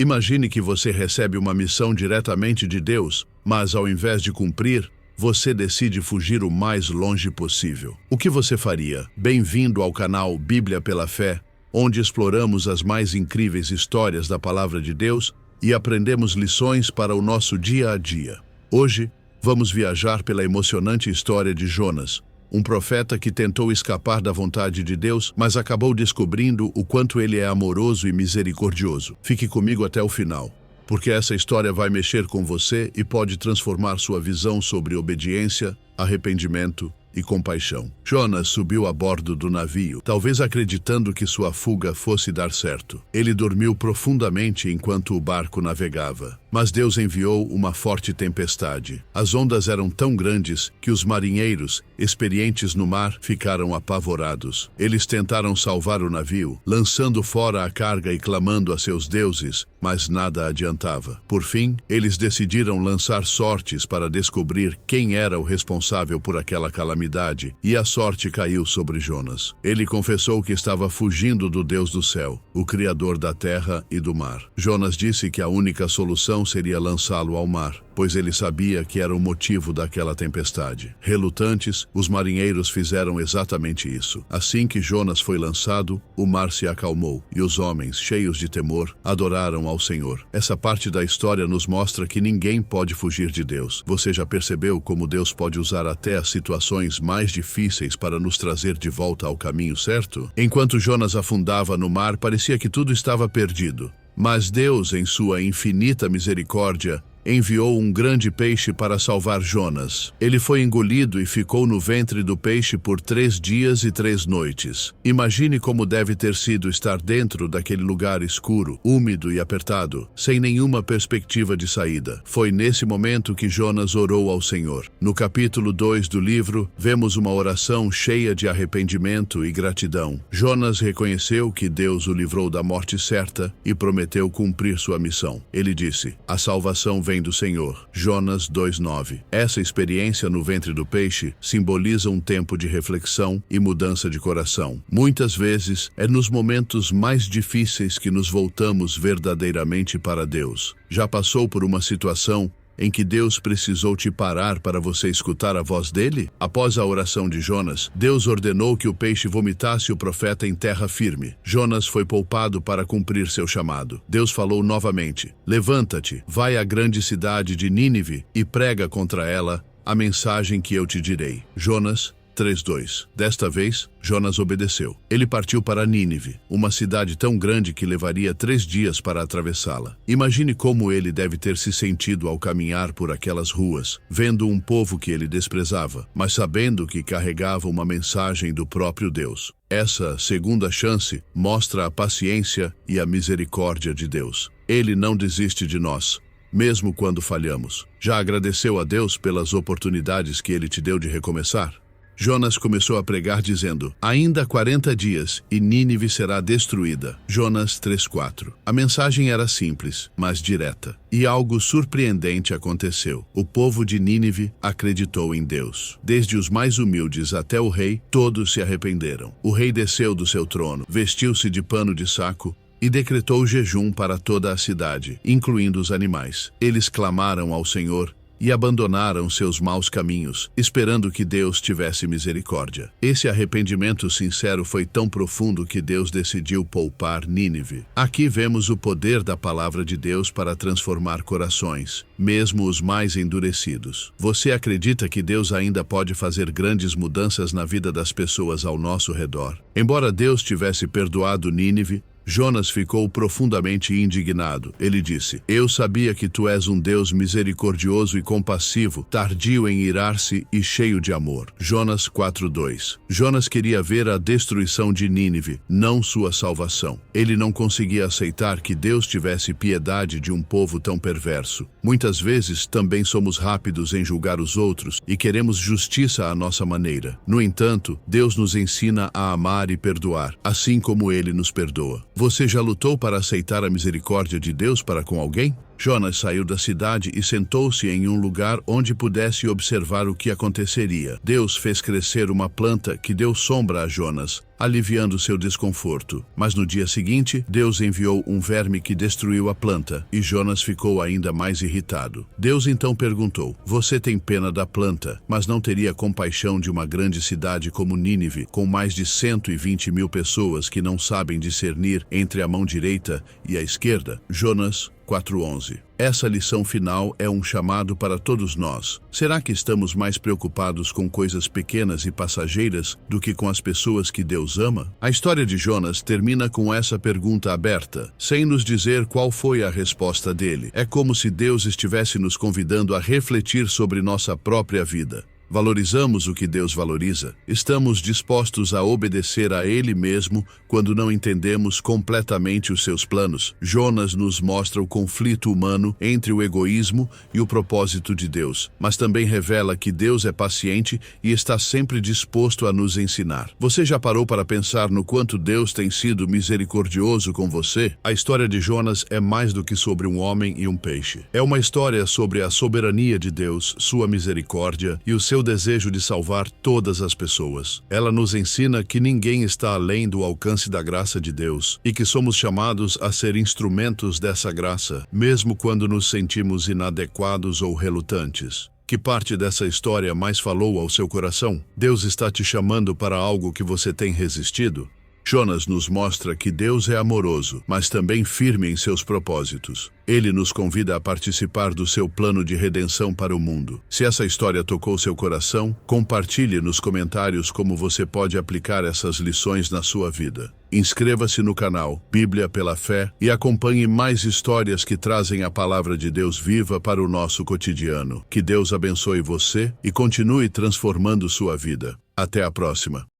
Imagine que você recebe uma missão diretamente de Deus, mas ao invés de cumprir, você decide fugir o mais longe possível. O que você faria? Bem-vindo ao canal Bíblia pela Fé, onde exploramos as mais incríveis histórias da Palavra de Deus e aprendemos lições para o nosso dia a dia. Hoje, vamos viajar pela emocionante história de Jonas, um profeta que tentou escapar da vontade de Deus, mas acabou descobrindo o quanto ele é amoroso e misericordioso. Fique comigo até o final, porque essa história vai mexer com você e pode transformar sua visão sobre obediência, arrependimento e compaixão. Jonas subiu a bordo do navio, talvez acreditando que sua fuga fosse dar certo. Ele dormiu profundamente enquanto o barco navegava. Mas Deus enviou uma forte tempestade. As ondas eram tão grandes que os marinheiros, experientes no mar, ficaram apavorados. Eles tentaram salvar o navio, lançando fora a carga e clamando a seus deuses, mas nada adiantava. Por fim, eles decidiram lançar sortes para descobrir quem era o responsável por aquela calamidade, e a sorte caiu sobre Jonas. Ele confessou que estava fugindo do Deus do céu, o Criador da terra e do mar. Jonas disse que a única solução seria lançá-lo ao mar, pois ele sabia que era o motivo daquela tempestade. Relutantes, os marinheiros fizeram exatamente isso. Assim que Jonas foi lançado, o mar se acalmou, e os homens, cheios de temor, adoraram ao Senhor. Essa parte da história nos mostra que ninguém pode fugir de Deus. Você já percebeu como Deus pode usar até as situações mais difíceis para nos trazer de volta ao caminho certo? Enquanto Jonas afundava no mar, parecia que tudo estava perdido. Mas Deus, em sua infinita misericórdia, enviou um grande peixe para salvar Jonas. Ele foi engolido e ficou no ventre do peixe por 3 dias e 3 noites. Imagine como deve ter sido estar dentro daquele lugar escuro, úmido e apertado, sem nenhuma perspectiva de saída. Foi nesse momento que Jonas orou ao Senhor. No capítulo 2 do livro, vemos uma oração cheia de arrependimento e gratidão. Jonas reconheceu que Deus o livrou da morte certa e prometeu cumprir sua missão. Ele disse: "A salvação vem do Senhor." Jonas 2:9. Essa experiência no ventre do peixe simboliza um tempo de reflexão e mudança de coração. Muitas vezes é nos momentos mais difíceis que nos voltamos verdadeiramente para Deus. Já passou por uma situação em que Deus precisou te parar para você escutar a voz dele? Após a oração de Jonas, Deus ordenou que o peixe vomitasse o profeta em terra firme. Jonas foi poupado para cumprir seu chamado. Deus falou novamente: "Levanta-te, vai à grande cidade de Nínive e prega contra ela a mensagem que eu te direi." Jonas 3:2. Desta vez, Jonas obedeceu. Ele partiu para Nínive, uma cidade tão grande que levaria 3 dias para atravessá-la. Imagine como ele deve ter se sentido ao caminhar por aquelas ruas, vendo um povo que ele desprezava, mas sabendo que carregava uma mensagem do próprio Deus. Essa segunda chance mostra a paciência e a misericórdia de Deus. Ele não desiste de nós, mesmo quando falhamos. Já agradeceu a Deus pelas oportunidades que ele te deu de recomeçar? Jonas começou a pregar dizendo: "Ainda 40 dias e Nínive será destruída." Jonas 3:4. A mensagem era simples, mas direta. E algo surpreendente aconteceu. O povo de Nínive acreditou em Deus. Desde os mais humildes até o rei, todos se arrependeram. O rei desceu do seu trono, vestiu-se de pano de saco e decretou jejum para toda a cidade, incluindo os animais. Eles clamaram ao Senhor e abandonaram seus maus caminhos, esperando que Deus tivesse misericórdia. Esse arrependimento sincero foi tão profundo que Deus decidiu poupar Nínive. Aqui vemos o poder da palavra de Deus para transformar corações, mesmo os mais endurecidos. Você acredita que Deus ainda pode fazer grandes mudanças na vida das pessoas ao nosso redor? Embora Deus tivesse perdoado Nínive, Jonas ficou profundamente indignado. Ele disse: "Eu sabia que tu és um Deus misericordioso e compassivo, tardio em irar-se e cheio de amor." Jonas 4:2. Jonas queria ver a destruição de Nínive, não sua salvação. Ele não conseguia aceitar que Deus tivesse piedade de um povo tão perverso. Muitas vezes também somos rápidos em julgar os outros e queremos justiça à nossa maneira. No entanto, Deus nos ensina a amar e perdoar, assim como Ele nos perdoa. Você já lutou para aceitar a misericórdia de Deus para com alguém? Jonas saiu da cidade e sentou-se em um lugar onde pudesse observar o que aconteceria. Deus fez crescer uma planta que deu sombra a Jonas, aliviando seu desconforto. Mas no dia seguinte, Deus enviou um verme que destruiu a planta, e Jonas ficou ainda mais irritado. Deus então perguntou: "Você tem pena da planta, mas não teria compaixão de uma grande cidade como Nínive, com mais de 120.000 pessoas que não sabem discernir entre a mão direita e a esquerda?" Jonas 4:11. Essa lição final é um chamado para todos nós. Será que estamos mais preocupados com coisas pequenas e passageiras do que com as pessoas que Deus ama? A história de Jonas termina com essa pergunta aberta, sem nos dizer qual foi a resposta dele. É como se Deus estivesse nos convidando a refletir sobre nossa própria vida. Valorizamos o que Deus valoriza? Estamos dispostos a obedecer a Ele mesmo quando não entendemos completamente os seus planos? Jonas nos mostra o conflito humano entre o egoísmo e o propósito de Deus, mas também revela que Deus é paciente e está sempre disposto a nos ensinar. Você já parou para pensar no quanto Deus tem sido misericordioso com você? A história de Jonas é mais do que sobre um homem e um peixe. É uma história sobre a soberania de Deus, sua misericórdia e o seu desejo de salvar todas as pessoas. Ela nos ensina que ninguém está além do alcance da graça de Deus e que somos chamados a ser instrumentos dessa graça, mesmo quando nos sentimos inadequados ou relutantes. Que parte dessa história mais falou ao seu coração? Deus está te chamando para algo que você tem resistido? Jonas nos mostra que Deus é amoroso, mas também firme em seus propósitos. Ele nos convida a participar do seu plano de redenção para o mundo. Se essa história tocou seu coração, compartilhe nos comentários como você pode aplicar essas lições na sua vida. Inscreva-se no canal Bíblia pela Fé e acompanhe mais histórias que trazem a palavra de Deus viva para o nosso cotidiano. Que Deus abençoe você e continue transformando sua vida. Até a próxima.